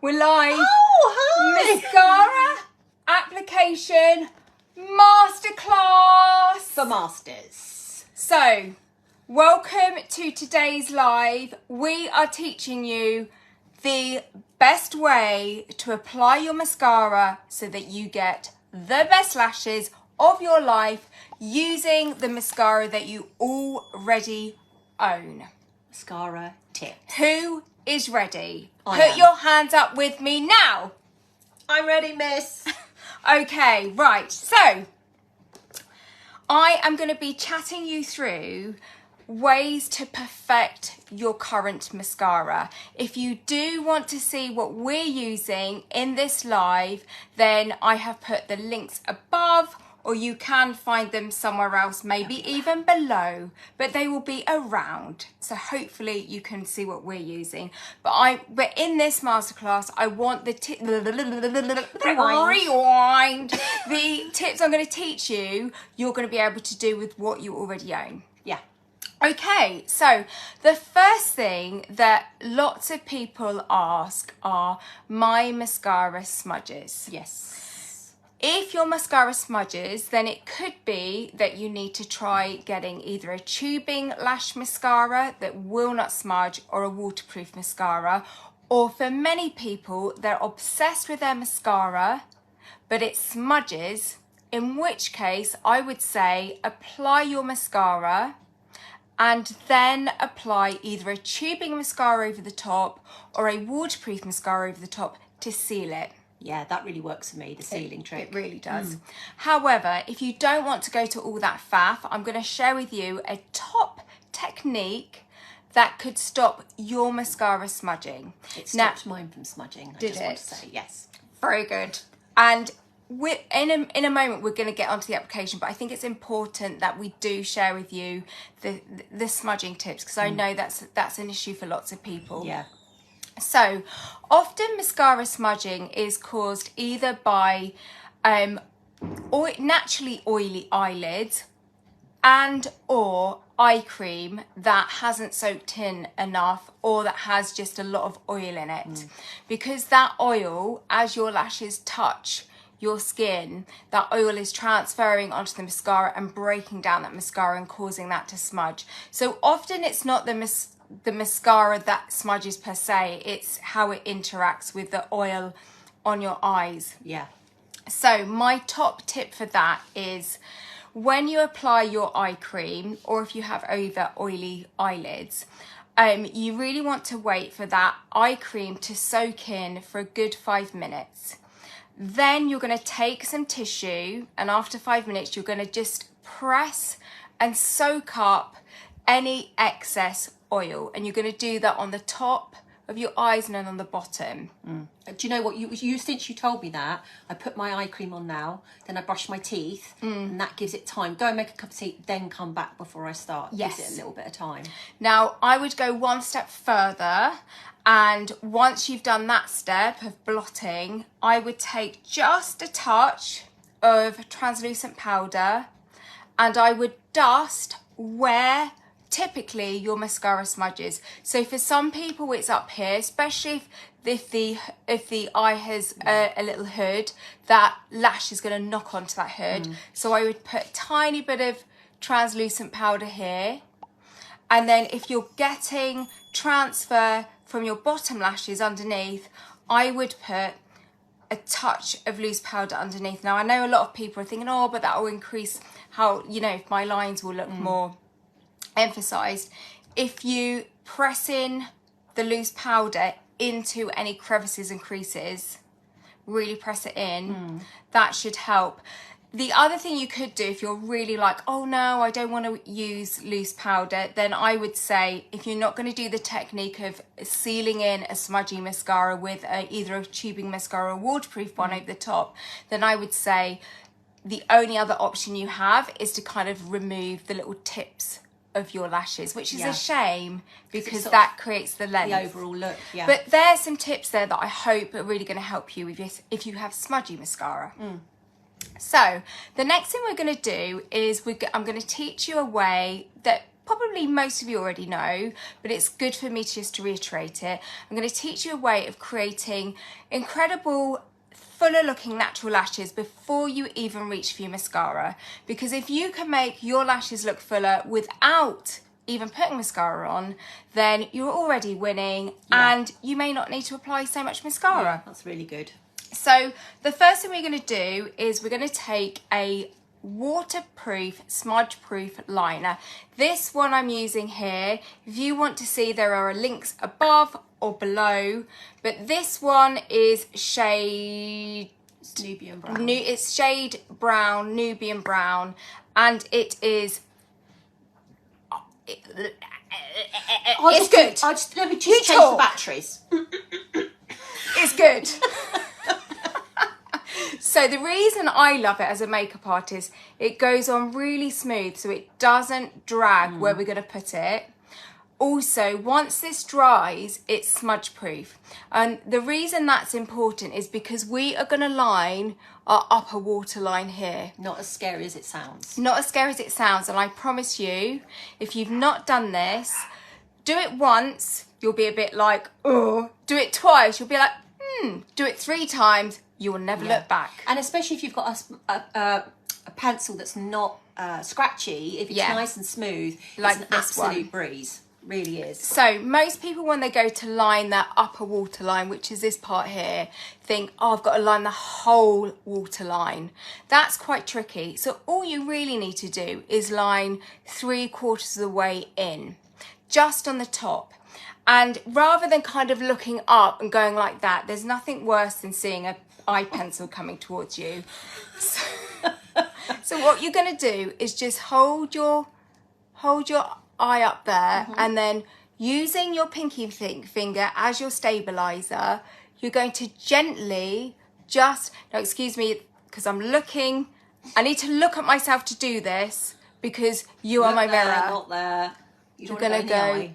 We're live. Oh, hi! Mascara application masterclass For masters. So, welcome to today's live. We are teaching you the best way to apply your mascara so that you get the best lashes of your life using the mascara that you already own. Mascara tip. Who is ready? I Put am. your hands up with me now. I'm ready, miss. Okay, right. So, I am going to be chatting you through ways to perfect your current mascara. If you do want to see what we're using in this live, then I have put the links above, or you can find them somewhere else, maybe even below, but they will be around. So hopefully you can see what we're using. But in this masterclass, I want the rewind. The tips I'm going to teach you, you're going to be able to do with what you already own. Yeah. Okay, so the first thing that lots of people ask are my mascara smudges. Yes. If your mascara smudges, then it could be that you need to try getting either a tubing lash mascara that will not smudge or a waterproof mascara. Or for many people, they're obsessed with their mascara, but it smudges, in which case I would say apply your mascara and then apply either a tubing mascara over the top or a waterproof mascara over the top to seal it. Yeah, that really works for me, the sealing trick. It really does. However, if you don't want to go to all that faff, I'm going to share with you a top technique that could stop your mascara smudging. It stopped mine from smudging, I just want to say, yes. Very good. And in a moment, we're going to get onto the application, but I think it's important that we do share with you the smudging tips, because I know that's an issue for lots of people. Yeah. So, often mascara smudging is caused either by naturally oily eyelids and or eye cream that hasn't soaked in enough, or that has just a lot of oil in it. Because that oil, as your lashes touch your skin, that oil is transferring onto the mascara and breaking down that mascara and causing that to smudge. So often it's not the mascara that smudges per se, it's how it interacts with the oil on your eyes. Yeah. So my top tip for that is when you apply your eye cream, or if you have over oily eyelids, you really want to wait for that eye cream to soak in for a good 5 minutes. Then you're going to take some tissue, and after 5 minutes you're going to just press and soak up any excess oil, and you're going to do that on the top of your eyes and then on the bottom. Do you know what, you since you told me that, I put my eye cream on now, then I brush my teeth, and that gives it time. Go and make a cup of tea, then come back before I start. Yes. Gives it a little bit of time. Now, I would go one step further, and once you've done that step of blotting, I would take just a touch of translucent powder, and I would dust where typically your mascara smudges. So for some people it's up here, especially if the eye has a little hood, that lash is going to knock onto that hood. So I would put a tiny bit of translucent powder here, and then if you're getting transfer from your bottom lashes underneath, I would put a touch of loose powder underneath. Now I know a lot of people are thinking, oh, but that will increase how, if my lines will look more emphasized. If you press in the loose powder into any crevices and creases, really press it in, that should help. The other thing you could do, if you're really like, oh no, I don't want to use loose powder, then I would say, if you're not going to do the technique of sealing in a smudgy mascara with either a tubing mascara or a waterproof one over the top, then I would say the only other option you have is to kind of remove the little tips of your lashes, which is a shame, because that creates the length, the overall look. Yeah. But there's some tips there that I hope are really going to help you with if you have smudgy mascara. So the next thing we're going to do is I'm going to teach you a way that probably most of you already know, but it's good for me to reiterate it. I'm going to teach you a way of creating incredible, fuller looking natural lashes before you even reach for your mascara. Because if you can make your lashes look fuller without even putting mascara on, then you're already winning, and you may not need to apply so much mascara. Yeah, that's really good. So the first thing we're going to do is we're going to take a waterproof, smudge-proof liner. This one I'm using here, if you want to see, there are links above or below, but this one is shade Nubian brown. It's shade brown, Nubian brown, and it is it's good. Let me just change the batteries. It's good. So the reason I love it as a makeup artist, it goes on really smooth, so it doesn't drag where we're going to put it. Also, once this dries, it's smudge proof. And the reason that's important is because we are going to line our upper waterline here. Not as scary as it sounds. Not as scary as it sounds. And I promise you, if you've not done this, do it once, you'll be a bit like, oh. Do it twice, you'll be like, Do it 3 times, you will never look back. And especially if you've got a pencil that's not scratchy, if it's nice and smooth, like it's an this absolute breeze. Really is. So most people, when they go to line their upper waterline, which is this part here, think, oh, I've got to line the whole waterline. That's quite tricky. So all you really need to do is line 3/4 of the way in, just on the top. And rather than kind of looking up and going like that, there's nothing worse than seeing an eye pencil coming towards you. So what you're going to do is just hold your eye up there, and then using your pinky finger as your stabilizer, you're going to gently now excuse me, because I'm looking, I need to look at myself to do this, because you are my mirror. Not there. You're going to go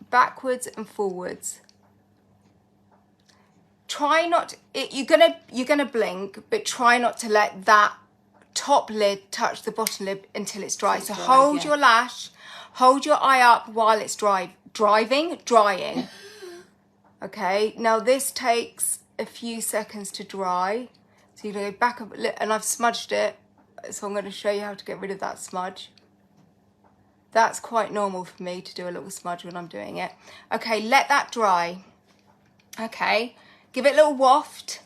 backwards and forwards. Try not, you're gonna blink, but try not to let that top lid touch the bottom lid until it's dry. So hold your lash, hold your eye up while it's drying. Okay, now this takes a few seconds to dry. So you're gonna go back up, and I've smudged it, so I'm gonna show you how to get rid of that smudge. That's quite normal for me to do a little smudge when I'm doing it. Okay, let that dry. Okay, give it a little waft,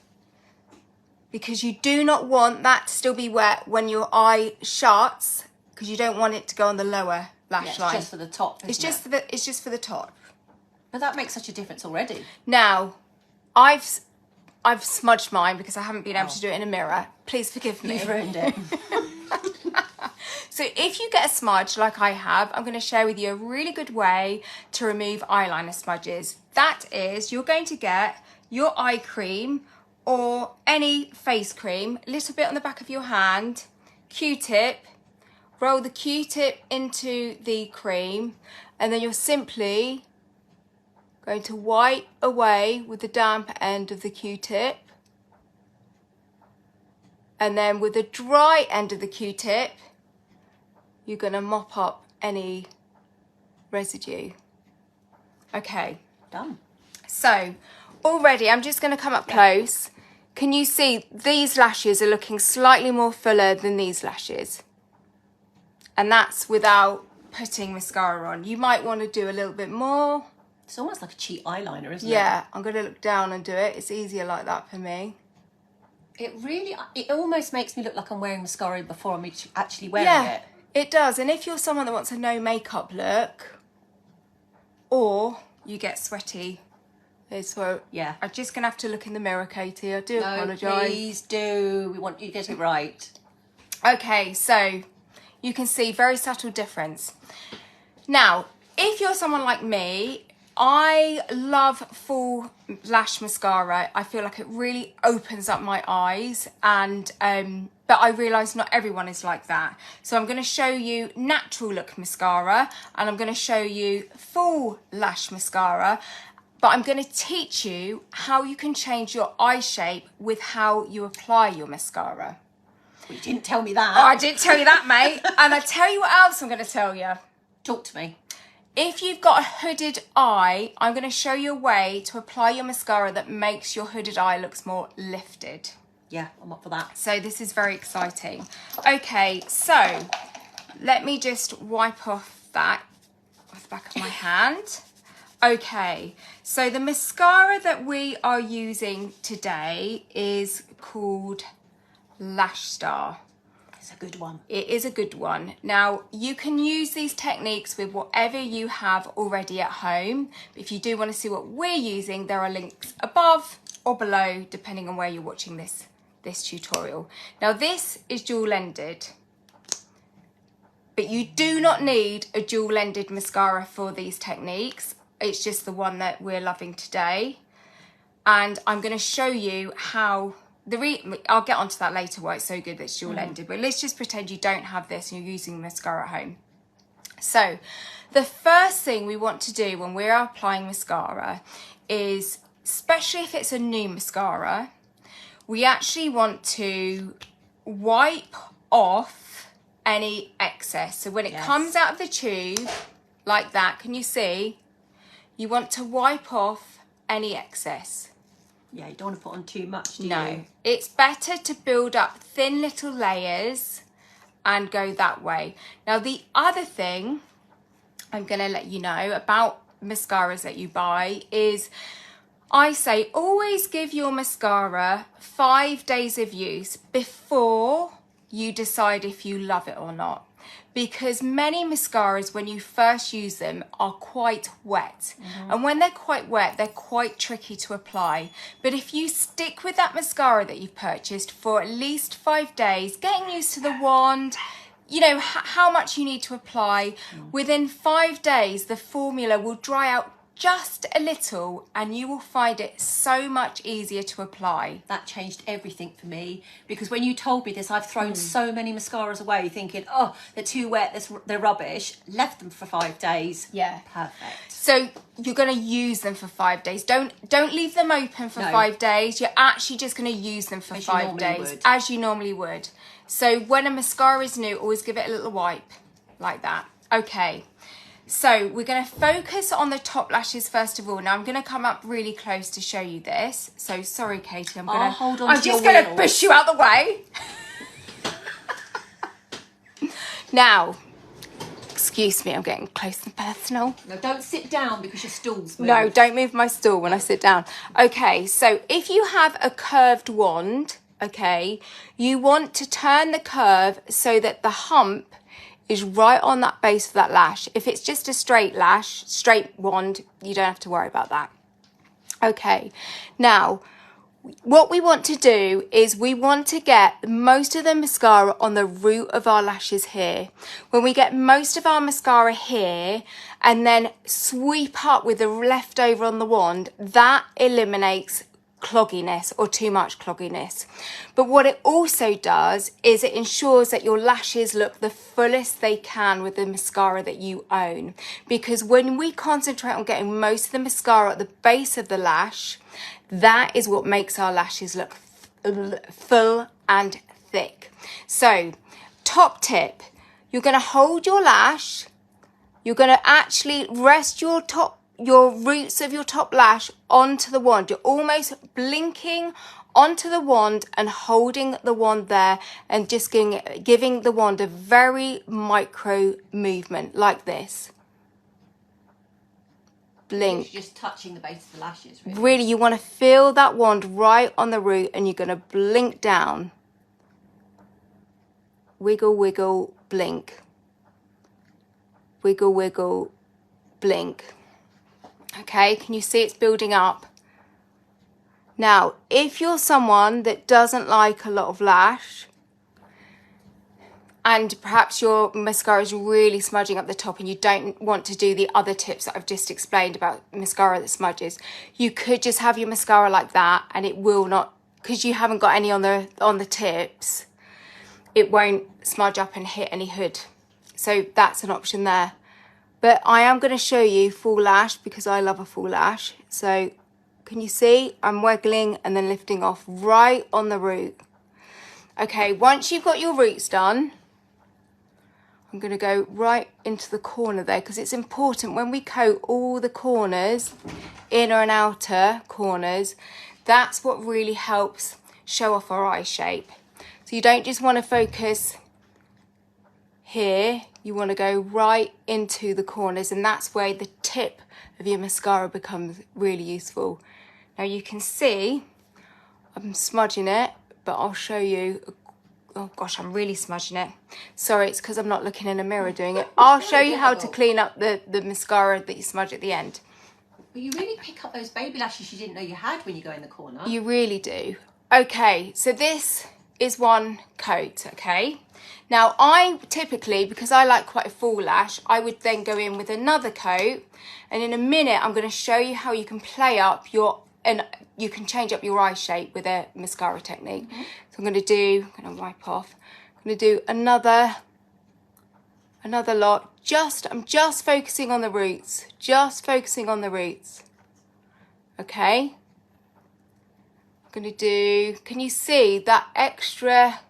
because you do not want that to still be wet when your eye shuts, because you don't want it to go on the lower lash line. It's just for the top. It's just for the top. But that makes such a difference already. Now, I've smudged mine because I haven't been able to do it in a mirror. Please forgive me. You've ruined it. So if you get a smudge like I have, I'm going to share with you a really good way to remove eyeliner smudges. That is, you're going to get your eye cream or any face cream, a little bit on the back of your hand, Q-tip, roll the Q-tip into the cream, and then you're simply going to wipe away with the damp end of the Q-tip. And then with the dry end of the Q-tip, you're going to mop up any residue. Okay. Done. So, already, I'm just going to come up close. Can you see these lashes are looking slightly more fuller than these lashes? And that's without putting mascara on. You might want to do a little bit more. It's almost like a cheap eyeliner, isn't it? Yeah, I'm going to look down and do it. It's easier like that for me. It almost makes me look like I'm wearing mascara before I'm actually wearing it. It does. And if you're someone that wants a no makeup look, or you get sweaty, so I'm just going to have to look in the mirror, Katie. I do apologise. Please do. We want you to get it right. Okay, so you can see very subtle difference. Now, if you're someone like me, I love full lash mascara. I feel like it really opens up my eyes, and but I realise not everyone is like that. So I'm going to show you natural look mascara, and I'm going to show you full lash mascara, but I'm going to teach you how you can change your eye shape with how you apply your mascara. Well, you didn't tell me that. Oh, I didn't tell you that, mate. And I tell you what else I'm going to tell you. Talk to me. If you've got a hooded eye, I'm going to show you a way to apply your mascara that makes your hooded eye looks more lifted. Yeah, I'm up for that. So this is very exciting. Okay, so let me just wipe off that off the back of my hand. Okay, so the mascara that we are using today is called Lash Star. It's a good one. It is a good one. Now, you can use these techniques with whatever you have already at home. If you do want to see what we're using, there are links above or below, depending on where you're watching this tutorial. Now, this is dual-ended, but you do not need a dual-ended mascara for these techniques. It's just the one that we're loving today. And I'm going to show you how... I'll get onto that later, why it's so good that it's dual-ended, but let's just pretend you don't have this and you're using mascara at home. So the first thing we want to do when we're applying mascara is, especially if it's a new mascara, we actually want to wipe off any excess. So when it comes out of the tube like that, can you see? You want to wipe off any excess. Yeah, you don't want to put on too much, do you? No, it's better to build up thin little layers and go that way. Now, the other thing I'm going to let you know about mascaras that you buy is, I say always give your mascara 5 days of use before you decide if you love it or not. Because many mascaras, when you first use them, are quite wet. And when they're quite wet, they're quite tricky to apply. But if you stick with that mascara that you've purchased for at least 5 days, getting used to the wand, you know, how much you need to apply, within 5 days, the formula will dry out just a little and you will find it so much easier to apply. That changed everything for me, because when you told me this, I've thrown so many mascaras away thinking, oh, they're too wet, they're rubbish. Left them for 5 days. Yeah. Perfect. So you're going to use them for 5 days. Don't leave them open for 5 days. You're actually just going to use them for 5 days, as you normally would. So when a mascara is new, always give it a little wipe like that. Okay. So we're going to focus on the top lashes first of all. Now I'm going to come up really close to show you this. So sorry, Katie, I'm just going to push you out the way. Now, excuse me, I'm getting close and personal. No, don't sit down because your stool's moving. No, don't move my stool when I sit down. Okay, so if you have a curved wand, okay, you want to turn the curve so that the hump is right on that base of that lash. If it's just a straight lash, straight wand, you don't have to worry about that. Okay, now what we want to do is we want to get most of the mascara on the root of our lashes here. When we get most of our mascara here and then sweep up with the leftover on the wand, that eliminates clogginess or too much clogginess. But what it also does is it ensures that your lashes look the fullest they can with the mascara that you own. Because when we concentrate on getting most of the mascara at the base of the lash, that is what makes our lashes look full and thick. So, top tip, you're going to hold your lash, you're going to actually rest your roots of your top lash onto the wand. You're almost blinking onto the wand and holding the wand there and just giving the wand a very micro movement like this. Blink. Just touching the base of the lashes. Really, you want to feel that wand right on the root and you're going to blink down. Wiggle, wiggle, blink. Wiggle, wiggle, blink. Okay, can you see it's building up? Now, if you're someone that doesn't like a lot of lash and perhaps your mascara is really smudging up the top and you don't want to do the other tips that I've just explained about mascara that smudges, you could just have your mascara like that and it will not, because you haven't got any on the tips, it won't smudge up and hit any hood. So that's an option there. But I am going to show you full lash because I love a full lash. So can you see? I'm wiggling and then lifting off right on the root. Okay, once you've got your roots done, I'm going to go right into the corner there because it's important when we coat all the corners, inner and outer corners, that's what really helps show off our eye shape. So you don't just want to focus here, you want to go right into the corners, and that's where the tip of your mascara becomes really useful. Now you can see I'm smudging it, but I'll show you. Oh gosh, I'm really smudging it. Sorry, it's because I'm not looking in a mirror doing it. I'll show you how to clean up the mascara that you smudge at the end. Well, you really pick up those baby lashes you didn't know you had when you go in the corner. You really do. Okay, so this is one coat, okay? Now I typically, because I like quite a full lash, I would then go in with another coat, and in a minute I'm going to show you how you can play up your, and you can change up your eye shape with a mascara technique. So I'm going to wipe off. I'm going to do another lot. I'm just focusing on the roots. Just focusing on the roots. Okay. I'm going to do, can you see that extra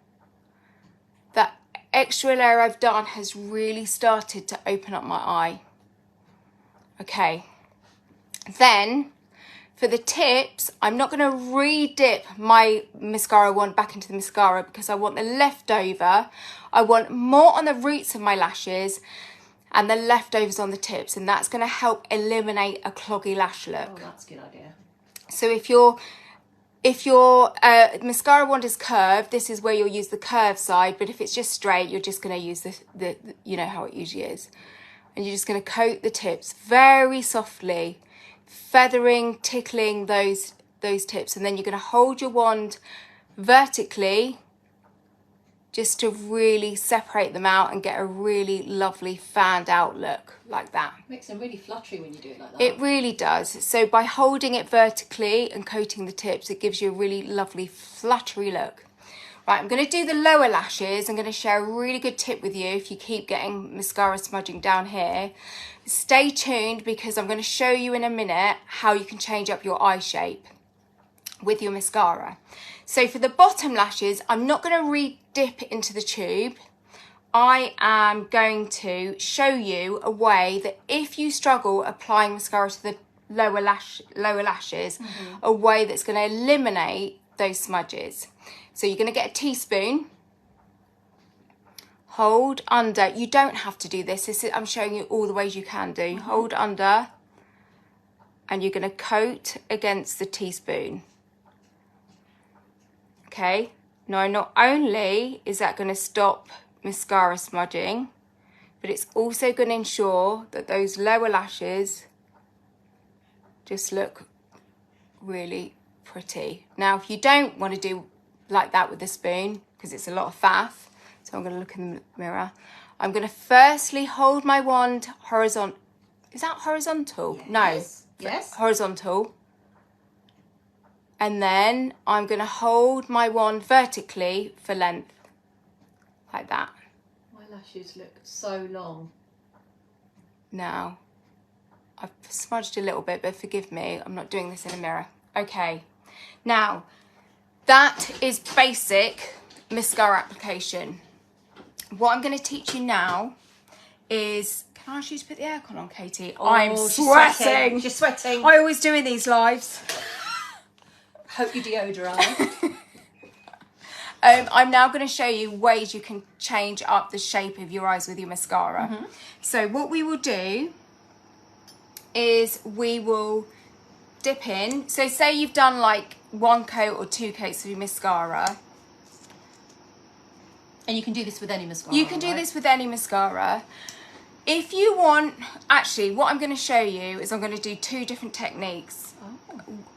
layer I've done has really started to open up my eye. Okay. Then, for the tips, I'm not going to re-dip my mascara wand back into the mascara because I want the leftover. I want more on the roots of my lashes and the leftovers on the tips, and that's going to help eliminate a cloggy lash look. Oh, that's a good idea. So if your mascara wand is curved, this is where you'll use the curved side, but if it's just straight, you're just going to use the you know how it usually is. And you're just going to coat the tips very softly, feathering, tickling those tips, and then you're going to hold your wand vertically just to really separate them out and get a really lovely fanned out look like that. It makes them really fluttery when you do it like that. It really does. So by holding it vertically and coating the tips, it gives you a really lovely fluttery look. Right, I'm going to do the lower lashes. I'm going to share a really good tip with you if you keep getting mascara smudging down here. Stay tuned because I'm going to show you in a minute how you can change up your eye shape with your mascara. So for the bottom lashes, I'm not going to re-dip into the tube. I am going to show you a way that if you struggle applying mascara to the lower lashes, a way that's going to eliminate those smudges. So you're going to get a teaspoon, hold under. You don't have to do this. I'm showing you all the ways you can do. Hold under, and you're going to coat against the teaspoon. Okay. Now, not only is that going to stop mascara smudging, but it's also going to ensure that those lower lashes just look really pretty. Now, if you don't want to do like that with the spoon, because it's a lot of faff, so I'm going to look in the mirror. I'm going to firstly hold my wand horizontal. Is that horizontal? Yes. No. Yes. Horizontal. And then I'm going to hold my wand vertically for length, like that. My lashes look so long. Now, I've smudged a little bit, but forgive me, I'm not doing this in a mirror. Okay. Now, that is basic mascara application. What I'm going to teach you now is, can I ask you to put the aircon on, Katie? Oh, I'm sweating. She's sweating. I always do in these lives. Hope you deodorize. I'm now going to show you ways you can change up the shape of your eyes with your mascara. So what we will do is we will dip in. So say you've done like one coat or two coats of your mascara. And you can do this with any mascara. You can do this with any mascara. If you want, actually, what I'm going to show you is I'm going to do two different techniques.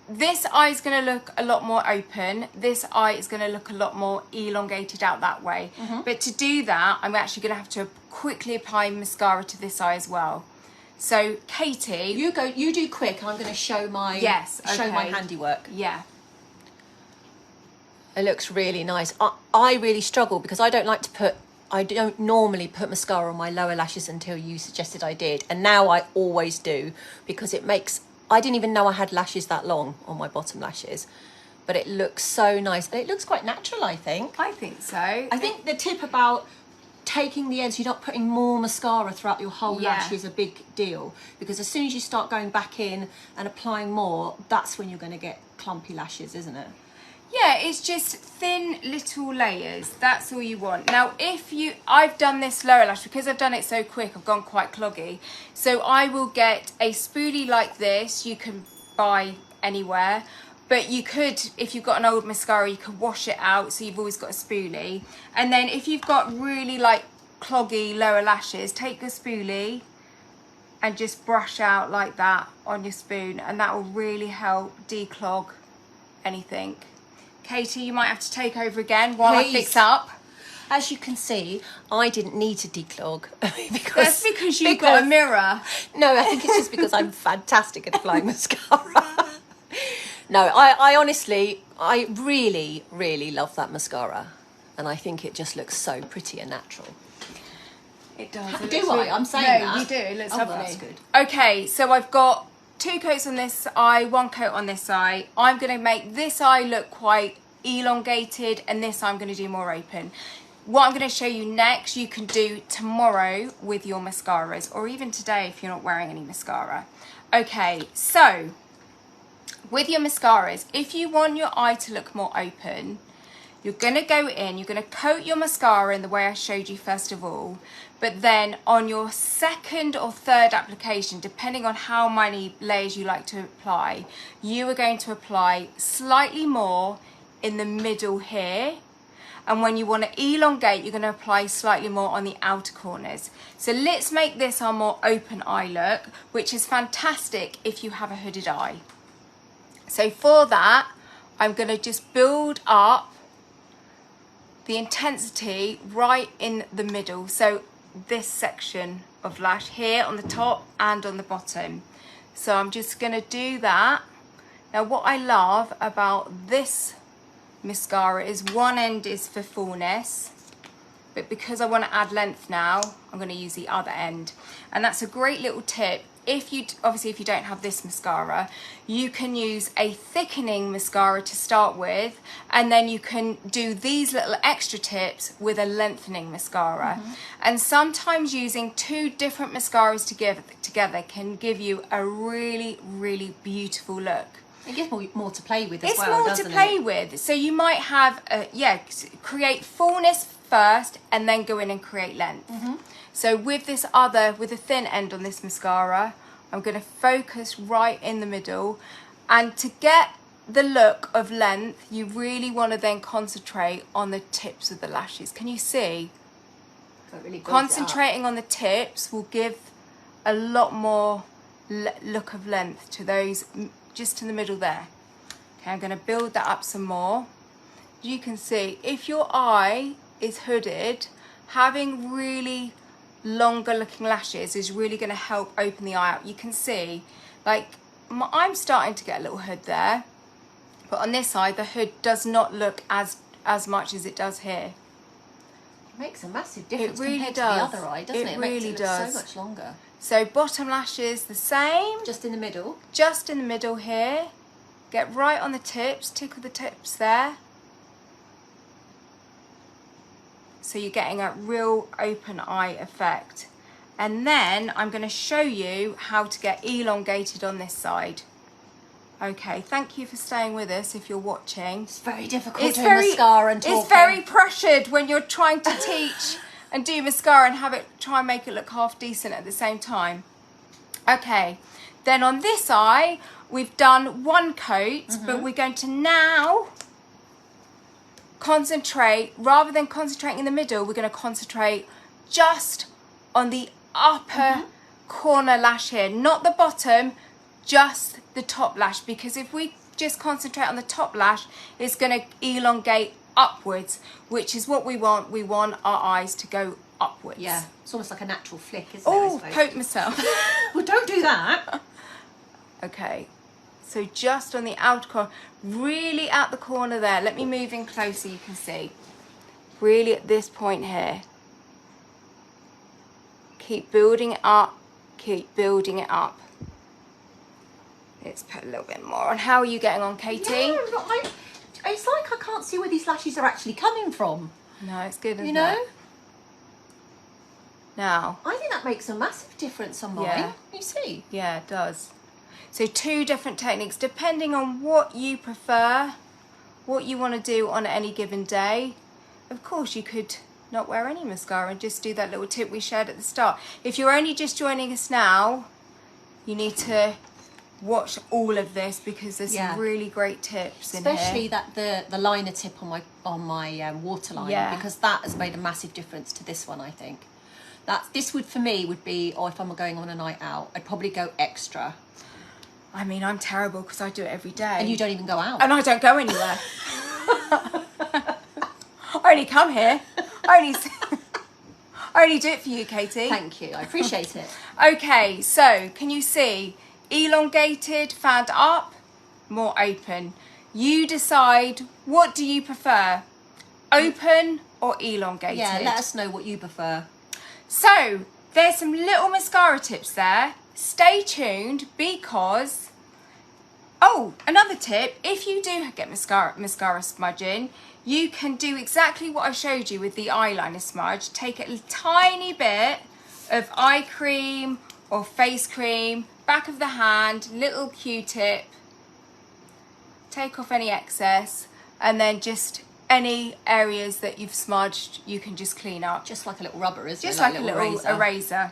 This eye is going to look a lot more open. This eye is going to look a lot more elongated out that way. But to do that, I'm actually going to have to quickly apply mascara to this eye as well. So, Katie, you do quick. I'm going to show my show my handiwork. Yeah. It looks really nice. I really struggle because I don't normally put mascara on my lower lashes until you suggested I did. And now I always do because it makes, I didn't even know I had lashes that long on my bottom lashes. but it looks so nice. And it looks quite natural, I think. I think so. I think the tip about taking the ends, you're not putting more mascara throughout your whole lash is a big deal, because as soon as you start going back in and applying more, that's when you're going to get clumpy lashes, isn't it? Yeah, it's just thin little layers. That's all you want. Now, I've done this lower lash, because I've done it so quick, I've gone quite cloggy. So I will get a spoolie like this. You can buy anywhere. But you could, if you've got an old mascara, you can wash it out, so you've always got a spoolie. And then if you've got really like cloggy lower lashes, take your spoolie and just brush out like that on your spoon, and that will really help declog anything. Katie, you might have to take over again while I fix up. As you can see, I didn't need to declog. That's because you've got a mirror. No, I think it's just because I'm fantastic at applying mascara. No, I honestly, I really, really love that mascara. And I think it just looks so pretty and natural. It does. Do I? I'm saying that. No, you do. It looks lovely. That's good. Okay, so I've got 2 coats on this eye, 1 coat on this eye. I'm going to make this eye look quite elongated, and this I'm going to do more open. What I'm going to show you next, you can do tomorrow with your mascaras, or even today if you're not wearing any mascara. Okay, so with your mascaras, if you want your eye to look more open, you're going to go in, you're going to coat your mascara in the way I showed you first of all, but then on your second or third application, depending on how many layers you like to apply, you are going to apply slightly more in the middle here. And when you want to elongate, you're going to apply slightly more on the outer corners. So let's make this our more open eye look, which is fantastic if you have a hooded eye. So for that, I'm going to just build up the intensity right in the middle. So this section of lash here on the top and on the bottom. So I'm just going to do that. Now what I love about this mascara is one end is for fullness, but because I want to add length now, I'm going to use the other end. And that's a great little tip. If you don't have this mascara, you can use a thickening mascara to start with, and then you can do these little extra tips with a lengthening mascara. And sometimes using 2 different mascaras together can give you a really, really beautiful look. It gives more to play with as it's well, more to play with. So you might have, create fullness first and then go in and create length. So with the thin end on this mascara, I'm going to focus right in the middle. And to get the look of length, you really want to then concentrate on the tips of the lashes. Can you see? So it really Concentrating on the tips will give a lot more look of length to those, just in the middle there. Okay, I'm going to build that up some more. You can see if your eye is hooded, having really longer looking lashes is really going to help open the eye out. You can see, like, I'm starting to get a little hood there, but on this side the hood does not look as much as it does here. It makes a massive difference. It really compared does. to the other eye, doesn't it? It really makes it does. look so much longer. So bottom lashes the same. Just in the middle. Just in the middle here. Get right on the tips, tickle the tips there. So you're getting a real open eye effect. And then I'm going to show you how to get elongated on this side. Okay, thank you for staying with us if you're watching. It's very difficult doing mascara and talking. It's very pressured when you're trying to teach and do mascara and try and make it look half decent at the same time. Okay, then on this eye, we've done 1 coat, but we're going to now concentrate, rather than concentrating in the middle, we're going to concentrate just on the upper corner lash here, not the bottom, just the top lash, because if we just concentrate on the top lash, it's going to elongate upwards, which is what we want. We want our eyes to go upwards. Yeah, it's almost like a natural flick, isn't it? Oh, poke myself. Well, don't do that. Okay, so just on the outer corner, really at the corner there. Let me move in closer, you can see. Really at this point here. Keep building it up, keep building it up. Let's put a little bit more on. How are you getting on, Katie? Yeah, It's like I can't see where these lashes are actually coming from. No, it's good, isn't You know? it? Now. I think that makes a massive difference on mine. Yeah. You see? Yeah, it does. So 2 different techniques, depending on what you prefer, what you want to do on any given day. Of course, you could not wear any mascara and just do that little tip we shared at the start. If you're only just joining us now, you need to watch all of this because there's some really great tips in here. Especially the liner tip on my waterline, because that has made a massive difference to this one, I think. This would, for me, would be, or if I'm going on a night out, I'd probably go extra. I mean, I'm terrible because I do it every day. And you don't even go out. And I don't go anywhere. I only come here. I only do it for you, Katie. Thank you. I appreciate it. Okay, so can you see? Elongated, fanned up, more open. You decide, what do you prefer? Open or elongated? Yeah, let us know what you prefer. So, there's some little mascara tips there. Stay tuned because... Oh, another tip. If you do get mascara smudging, you can do exactly what I showed you with the eyeliner smudge. Take a tiny bit of eye cream or face cream, back of the hand, little Q-tip. Take off any excess and then just... any areas that you've smudged, you can just clean up. Just like a little rubber, isn't it? Just like a little eraser.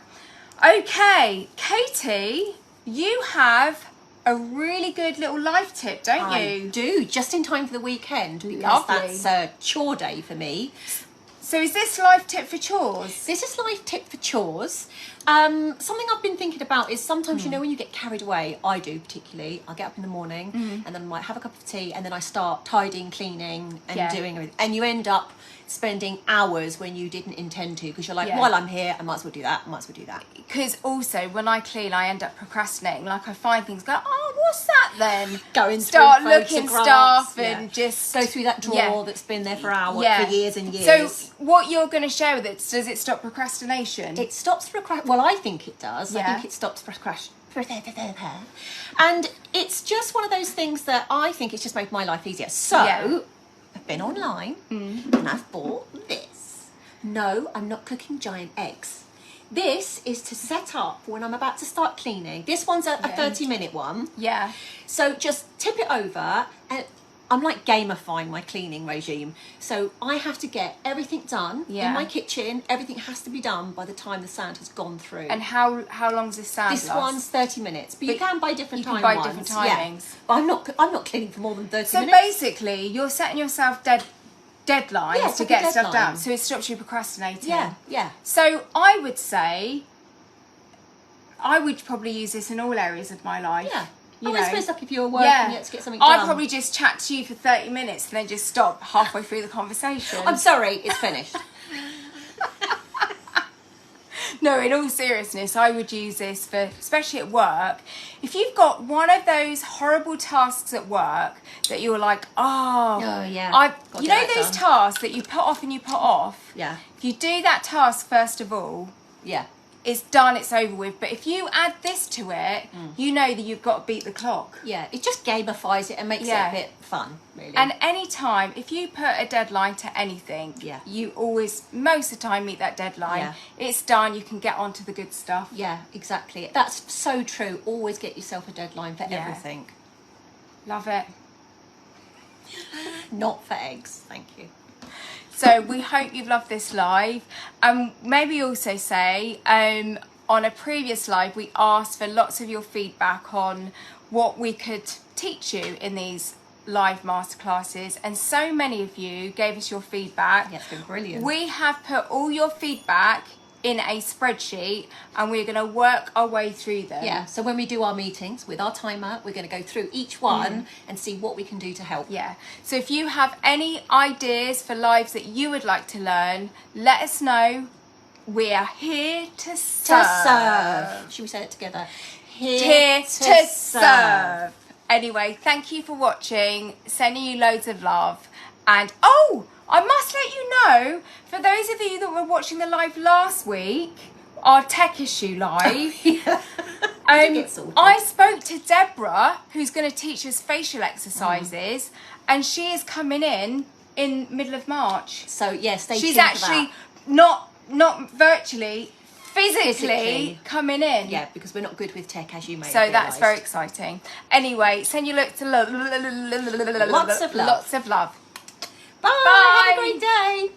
Okay, Katie, you have a really good little life tip, don't you? I do, just in time for the weekend, because Lovely. that's a chore day for me. So is this life tip for chores? This is life tip for chores. Something I've been thinking about is sometimes, you know, when you get carried away, I do particularly, I get up in the morning and then I might have a cup of tea and then I start tidying, cleaning and doing everything. And you end up spending hours when you didn't intend to because you're like, while I'm here, I might as well do that, I might as well do that. Because also when I clean, I end up procrastinating. Like I find things, go, oh, what's that then? Start looking stuff and just... go through that drawer that's been there for hours, for years and years. So what you're going to share with it, does it stop procrastination? It stops procrastination. Well, I think it does. I think it stops procrastination. And it's just one of those things that I think it's just made my life easier. So, I've been online and I've bought this. No, I'm not cooking giant eggs. This is to set up when I'm about to start cleaning. This one's a 30-minute one. Yeah. So just tip it over and... I'm like gamifying my cleaning regime. So I have to get everything done in my kitchen. Everything has to be done by the time the sand has gone through. And how long does this sand This last? one's 30 minutes. But you can buy different timings. Yeah. But I'm not cleaning for more than 30 minutes. So basically, you're setting yourself deadlines to get stuff done. So it stops you procrastinating. Yeah. So I would say, I would probably use this in all areas of my life. Yeah. I suppose like if you're working, you have to get something done. I'd probably just chat to you for 30 minutes and then just stop halfway through the conversation. I'm sorry, it's finished. No, in all seriousness, I would use this for, especially at work. If you've got one of those horrible tasks at work that you're like, you know those tasks that you put off and you put off? Yeah. If you do that task first of all, it's done, it's over with. But if you add this to it, you know that you've got to beat the clock. Yeah, it just gamifies it and makes it a bit fun, really. And any time, if you put a deadline to anything, you always, most of the time, meet that deadline. Yeah. It's done, you can get on to the good stuff. Yeah, exactly. That's so true. Always get yourself a deadline for everything. Love it. Not for eggs, thank you. So we hope you've loved this live. Maybe also say, on a previous live, we asked for lots of your feedback on what we could teach you in these live masterclasses. And so many of you gave us your feedback. Yeah, it's been brilliant. We have put all your feedback in a spreadsheet and we're going to work our way through them. Yeah, so when we do our meetings with our timer, we're going to go through each one and see what we can do to help. Yeah, so if you have any ideas for lives that you would like to learn, let us know. We are here to serve. Should we say it together? Here to serve. Anyway, thank you for watching. Sending you loads of love. And I must let you know, for those of you that were watching the live last week, our tech issue live, Get sorted. I spoke to Deborah, who's going to teach us facial exercises, and she is coming in middle of March. So yeah, stay tuned. She's for actually that. not virtually, physically coming in. Yeah, because we're not good with tech, as you may So have that's very realised. exciting. Anyway, send your look to love. Lots of love. Lots of love. Bye. Bye. Have a great day.